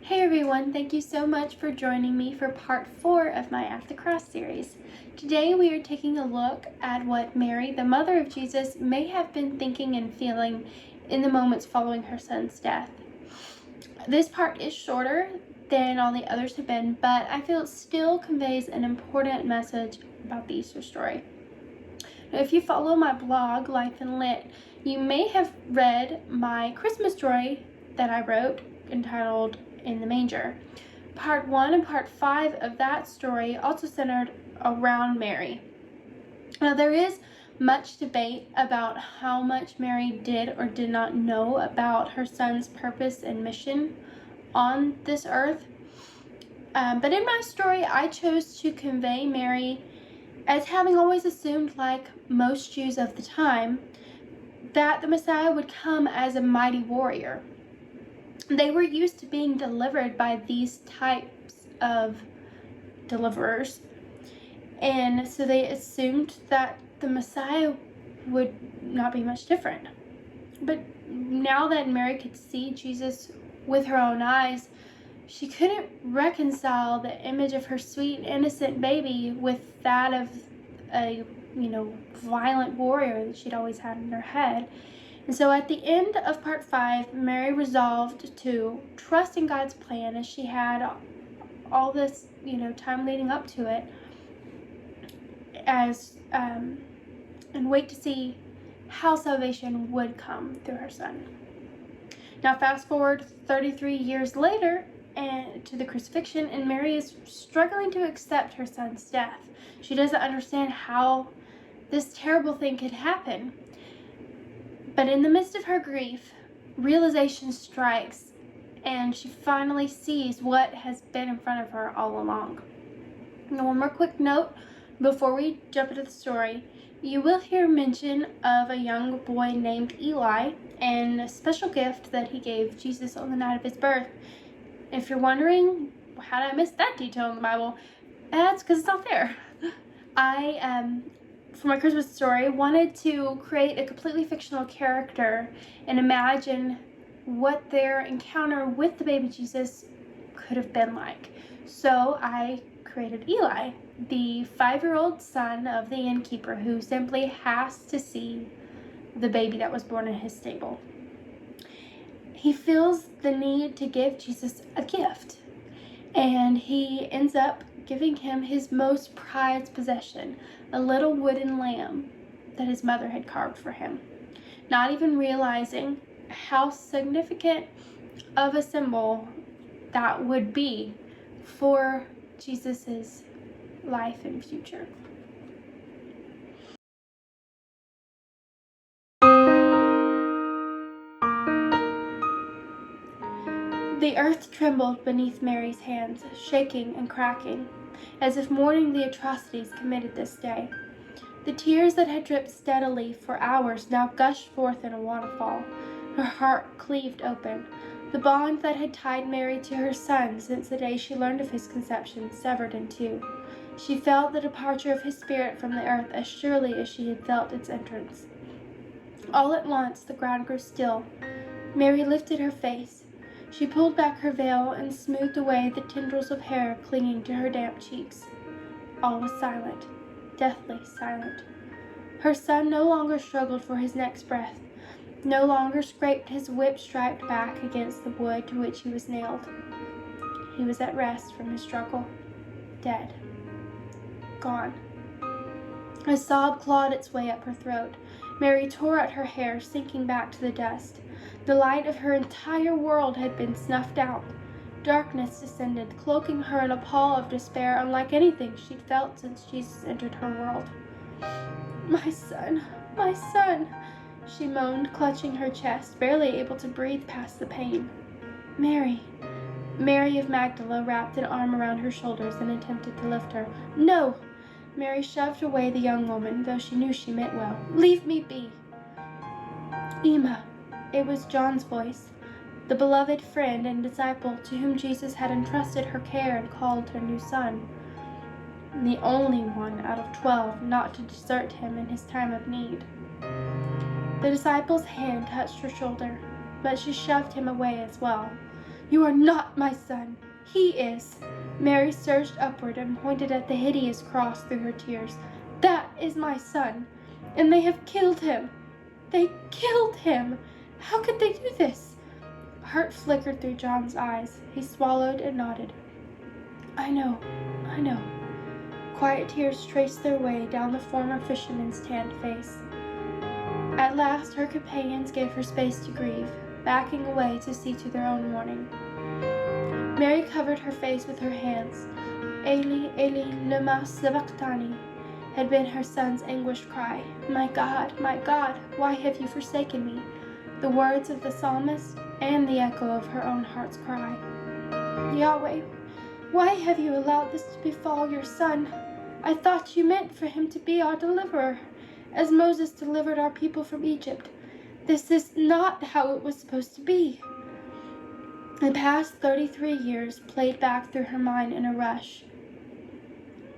Hey everyone, thank you so much for joining me for part 4 of my At the Cross series. Today we are taking a look at what Mary, the mother of Jesus, may have been thinking and feeling in the moments following her son's death. This part is shorter than all the others have been, but I feel it still conveys an important message about the Easter story. Now, if you follow my blog, Life and Lit, you may have read my Christmas story that I wrote entitled In the Manger. Part 1 and part 5 of that story also centered around Mary. Now, there is much debate about how much Mary did or did not know about her son's purpose and mission on this earth. But in my story, I chose to convey Mary as having always assumed, like most Jews of the time, that the Messiah would come as a mighty warrior. They were used to being delivered by these types of deliverers, and so they assumed that the Messiah would not be much different. But now that Mary could see Jesus with her own eyes, she couldn't reconcile the image of her sweet, innocent baby with that of a, violent warrior that she'd always had in her head. And so at the end of part 5, Mary resolved to trust in God's plan as she had all this, time leading up to it, and wait to see how salvation would come through her son. Now fast forward 33 years later and to the crucifixion, and Mary is struggling to accept her son's death. She doesn't understand how this terrible thing could happen. But in the midst of her grief, realization strikes, and she finally sees what has been in front of her all along. Now, one more quick note before we jump into the story. You will hear mention of a young boy named Eli and a special gift that he gave Jesus on the night of his birth. If you're wondering, how did I miss that detail in the Bible? That's because it's not there. For my Christmas story, wanted to create a completely fictional character and imagine what their encounter with the baby Jesus could have been like. So I created Eli, the 5-year-old son of the innkeeper who simply has to see the baby that was born in his stable. He feels the need to give Jesus a gift, and he ends up giving him his most prized possession, a little wooden lamb that his mother had carved for him, not even realizing how significant of a symbol that would be for Jesus's life and future. The earth trembled beneath Mary's hands, shaking and cracking, as if mourning the atrocities committed this day. The tears that had dripped steadily for hours now gushed forth in a waterfall. Her heart cleaved open. The bond that had tied Mary to her son since the day she learned of his conception severed in two. She felt the departure of his spirit from the earth as surely as she had felt its entrance. All at once the ground grew still. Mary lifted her face. She pulled back her veil and smoothed away the tendrils of hair clinging to her damp cheeks. All was silent, deathly silent. Her son no longer struggled for his next breath, no longer scraped his whip-striped back against the wood to which he was nailed. He was at rest from his struggle, dead, gone. A sob clawed its way up her throat. Mary tore at her hair, sinking back to the dust. The light of her entire world had been snuffed out. Darkness descended, cloaking her in a pall of despair unlike anything she'd felt since Jesus entered her world. My son, she moaned, clutching her chest, barely able to breathe past the pain. Mary of Magdala wrapped an arm around her shoulders and attempted to lift her. No! Mary shoved away the young woman, though she knew she meant well. Leave me be! Emma. It was John's voice, the beloved friend and disciple to whom Jesus had entrusted her care and called her new son, and the only one out of 12 not to desert him in his time of need. The disciple's hand touched her shoulder, but she shoved him away as well. You are not my son. He is." Mary surged upward and pointed at the hideous cross through her tears. "That is my son, and they have killed him. They killed him. How could they do this?" Hurt flickered through John's eyes. He swallowed and nodded. I know. Quiet tears traced their way down the former fisherman's tanned face. At last her companions gave her space to grieve, backing away to see to their own mourning. Mary covered her face with her hands. "Eli, Eli, lema sabachthani," had been her son's anguished cry. My God, why have you forsaken me?" The words of the psalmist and the echo of her own heart's cry. "Yahweh, why have you allowed this to befall your son? I thought you meant for him to be our deliverer, as Moses delivered our people from Egypt. This is not how it was supposed to be." The past 33 years played back through her mind in a rush.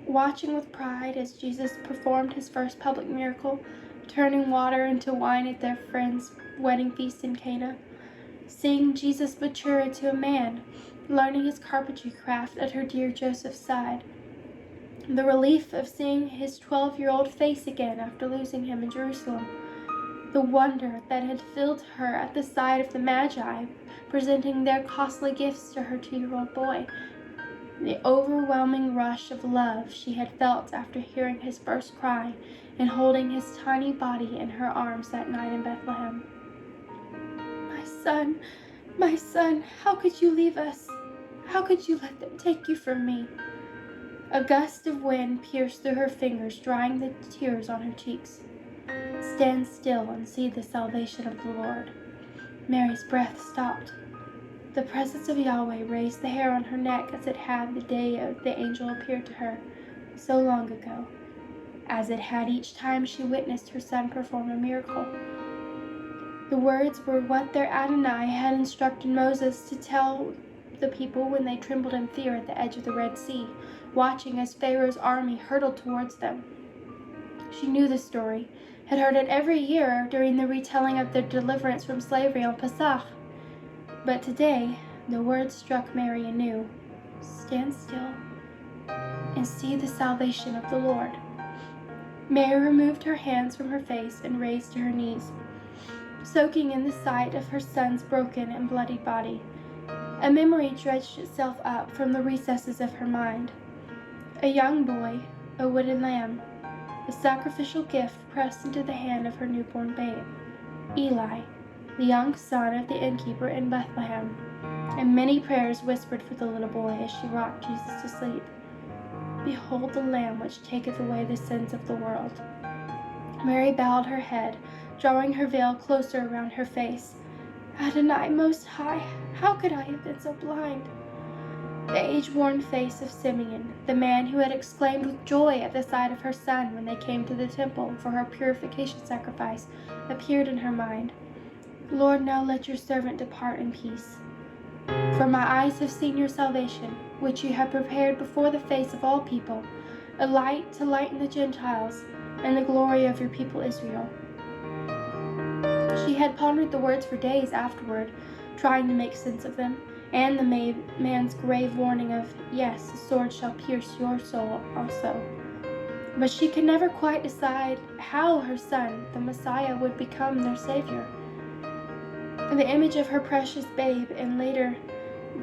Watching with pride as Jesus performed his first public miracle, turning water into wine at their friend's wedding feast in Cana. Seeing Jesus mature into a man, learning his carpentry craft at her dear Joseph's side. The relief of seeing his 12-year-old face again after losing him in Jerusalem. The wonder that had filled her at the sight of the Magi presenting their costly gifts to her 2-year-old boy. The overwhelming rush of love she had felt after hearing his first cry and holding his tiny body in her arms that night in Bethlehem. My son, how could you leave us? How could you let them take you from me?" A gust of wind pierced through her fingers, drying the tears on her cheeks. "Stand still and see the salvation of the Lord." Mary's breath stopped. The presence of Yahweh raised the hair on her neck as it had the day the angel appeared to her, so long ago, as it had each time she witnessed her son perform a miracle. The words were what their Adonai had instructed Moses to tell the people when they trembled in fear at the edge of the Red Sea, watching as Pharaoh's army hurtled towards them. She knew the story, had heard it every year during the retelling of their deliverance from slavery on Pesach. But today, the words struck Mary anew. "Stand still and see the salvation of the Lord." Mary removed her hands from her face and raised to her knees, soaking in the sight of her son's broken and bloodied body. A memory dredged itself up from the recesses of her mind. A young boy, a wooden lamb, a sacrificial gift pressed into the hand of her newborn babe. Eli, the young son of the innkeeper in Bethlehem, and many prayers whispered for the little boy as she rocked Jesus to sleep. "Behold the Lamb which taketh away the sins of the world." Mary bowed her head, drawing her veil closer around her face. "Adonai Most High, how could I have been so blind?" The age-worn face of Simeon, the man who had exclaimed with joy at the sight of her son when they came to the temple for her purification sacrifice, appeared in her mind. "Lord, now let your servant depart in peace. For my eyes have seen your salvation, which you have prepared before the face of all people, a light to lighten the Gentiles, and the glory of your people Israel." She had pondered the words for days afterward, trying to make sense of them, and the man's grave warning of, "Yes, the sword shall pierce your soul also." But she could never quite decide how her son, the Messiah, would become their Savior. The image of her precious babe, and later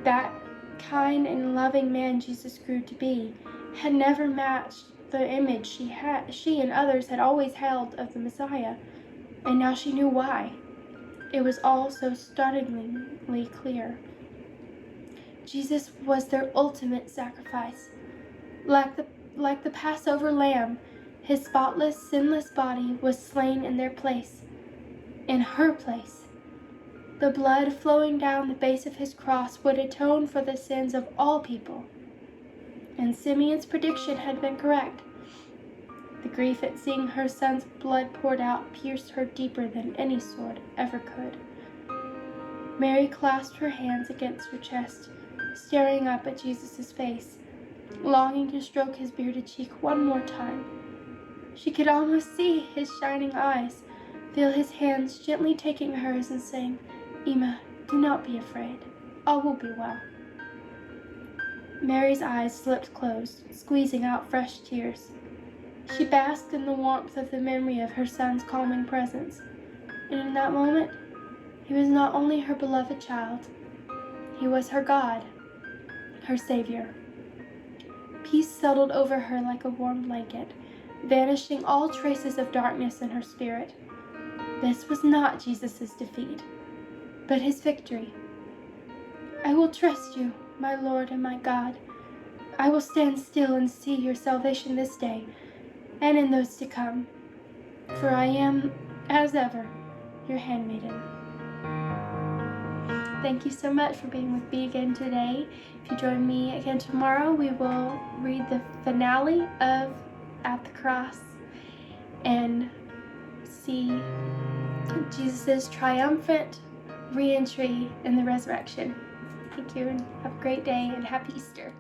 that kind and loving man Jesus grew to be, had never matched the image she and others had always held of the Messiah, and now she knew why. It was all so startlingly clear. Jesus was their ultimate sacrifice. Like the Passover lamb, his spotless, sinless body was slain in their place, in her place. The blood flowing down the base of his cross would atone for the sins of all people. And Simeon's prediction had been correct. The grief at seeing her son's blood poured out pierced her deeper than any sword ever could. Mary clasped her hands against her chest, staring up at Jesus' face, longing to stroke his bearded cheek one more time. She could almost see his shining eyes, feel his hands gently taking hers and saying, "Emma, do not be afraid." All will be well." Mary's eyes slipped closed, squeezing out fresh tears. She basked in the warmth of the memory of her son's calming presence, and in that moment, he was not only her beloved child, he was her God, her Savior. Peace settled over her like a warm blanket, vanishing all traces of darkness in her spirit. This was not Jesus' defeat, but his victory. "I will trust you, my Lord and my God. I will stand still and see your salvation this day and in those to come, for I am, as ever, your handmaiden." Thank you so much for being with me again today. If you join me again tomorrow, we will read the finale of At the Cross and see Jesus' triumphant re-entry in the resurrection. Thank you, and have a great day, and happy Easter.